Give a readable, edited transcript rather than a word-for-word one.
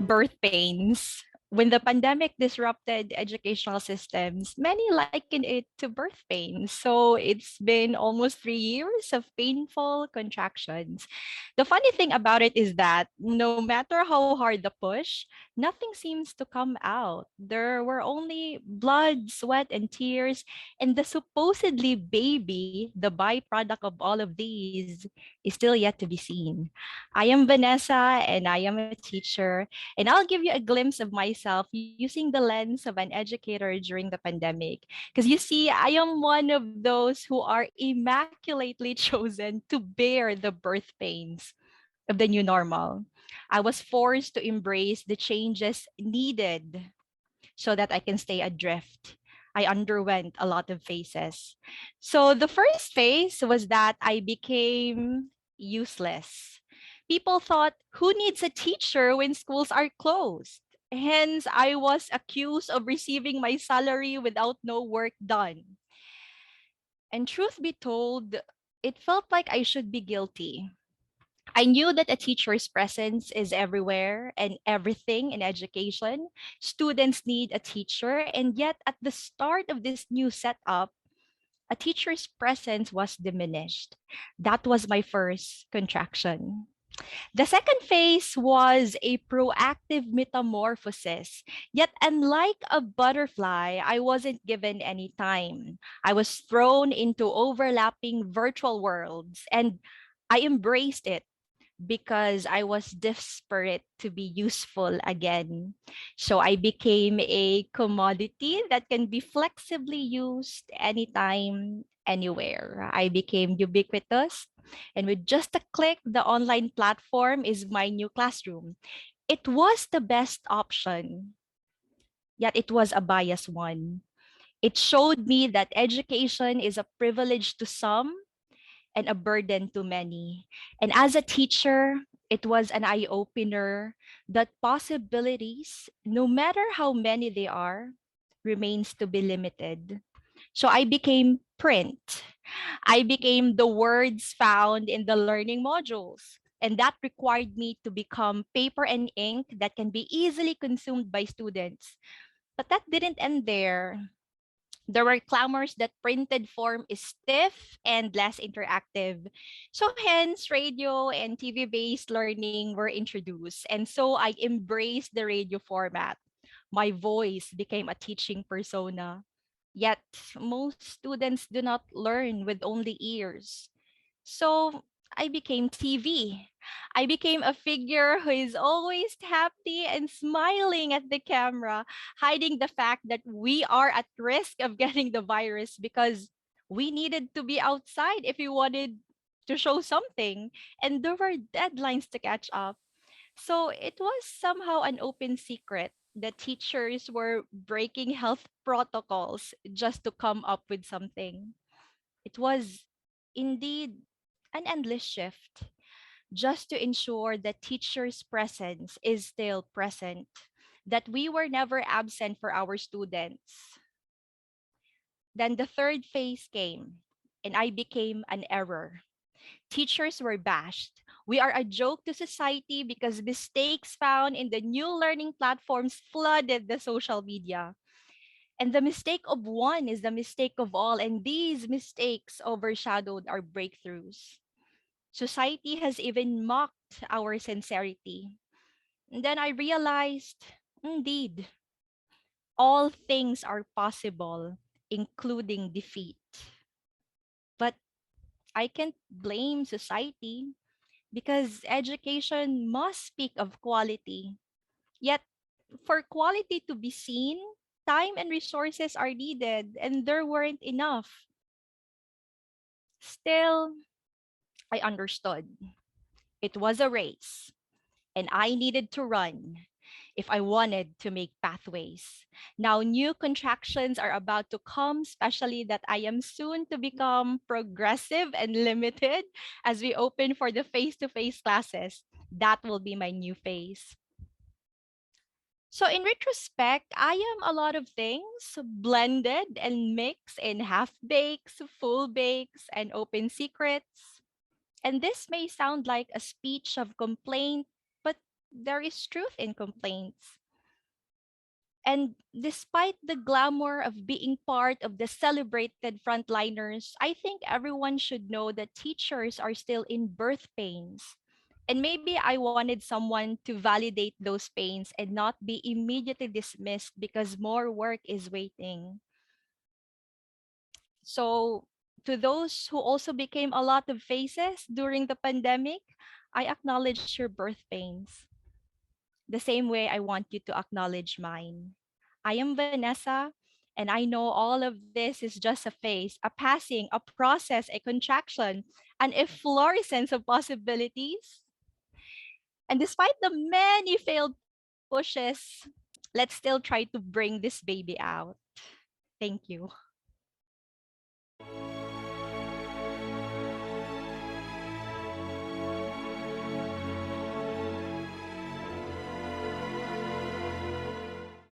Birth pains. When the pandemic disrupted educational systems, many liken it to birth pains. So it's been almost 3 years of painful contractions. The funny thing about it is that no matter how hard the push, nothing seems to come out. There were only blood, sweat, and tears, and the supposedly baby, the byproduct of all of these, is still yet to be seen. I am Vanessa, and I am a teacher, and I'll give you a glimpse of myself using the lens of an educator during the pandemic. Because you see, I am one of those who are immaculately chosen to bear the birth pains of the new normal. I was forced to embrace the changes needed so that I can stay adrift. I underwent a lot of phases. So the first phase was that I became useless. People thought, who needs a teacher when schools are closed? Hence, I was accused of receiving my salary without no work done. And truth be told, it felt like I should be guilty. I knew that a teacher's presence is everywhere and everything in education. Students need a teacher, and yet at the start of this new setup, a teacher's presence was diminished. That was my first contraction. The second phase was a proactive metamorphosis. Yet, unlike a butterfly, I wasn't given any time. I was thrown into overlapping virtual worlds, and I embraced it because I was desperate to be useful again. So I became a commodity that can be flexibly used anytime, anywhere. I became ubiquitous. And with just a click, the online platform is my new classroom. It was the best option, yet it was a biased one. It showed me that education is a privilege to some and a burden to many. And as a teacher, it was an eye opener that possibilities, no matter how many they are, remains to be limited. So I became print. I became the words found in the learning modules. And that required me to become paper and ink that can be easily consumed by students. But that didn't end there. There were clamors that printed form is stiff and less interactive. So hence radio and TV-based learning were introduced. And so I embraced the radio format. My voice became a teaching persona. Yet most students do not learn with only ears. So I became TV. I became a figure who is always happy and smiling at the camera, hiding the fact that we are at risk of getting the virus because we needed to be outside if we wanted to show something. And there were deadlines to catch up. So it was somehow an open secret that teachers were breaking health protocols just to come up with something. It was indeed an endless shift just to ensure that teachers' presence is still present, that we were never absent for our students. Then the third phase came, and I became an error. Teachers were bashed. We are a joke to society because mistakes found in the new learning platforms flooded the social media. And the mistake of one is the mistake of all, and these mistakes overshadowed our breakthroughs. Society has even mocked our sincerity. And then I realized, indeed, all things are possible, including defeat. But I can't blame society because education must speak of quality. Yet, for quality to be seen, time and resources are needed, and there weren't enough. Still, I understood. It was a race, and I needed to run if I wanted to make pathways. Now, new contractions are about to come, especially that I am soon to become progressive and limited as we open for the face to face classes. That will be my new phase. So, in retrospect, I am a lot of things blended and mixed in half bakes, full bakes, and open secrets. And this may sound like a speech of complaint, but there is truth in complaints. And despite the glamour of being part of the celebrated frontliners, I think everyone should know that teachers are still in birth pains. And maybe I wanted someone to validate those pains and not be immediately dismissed because more work is waiting. So, to those who also became a lot of faces during the pandemic, I acknowledge your birth pains the same way I want you to acknowledge mine. I am Vanessa, and I know all of this is just a phase, a passing, a process, a contraction, an efflorescence of possibilities. And despite the many failed pushes, let's still try to bring this baby out. Thank you.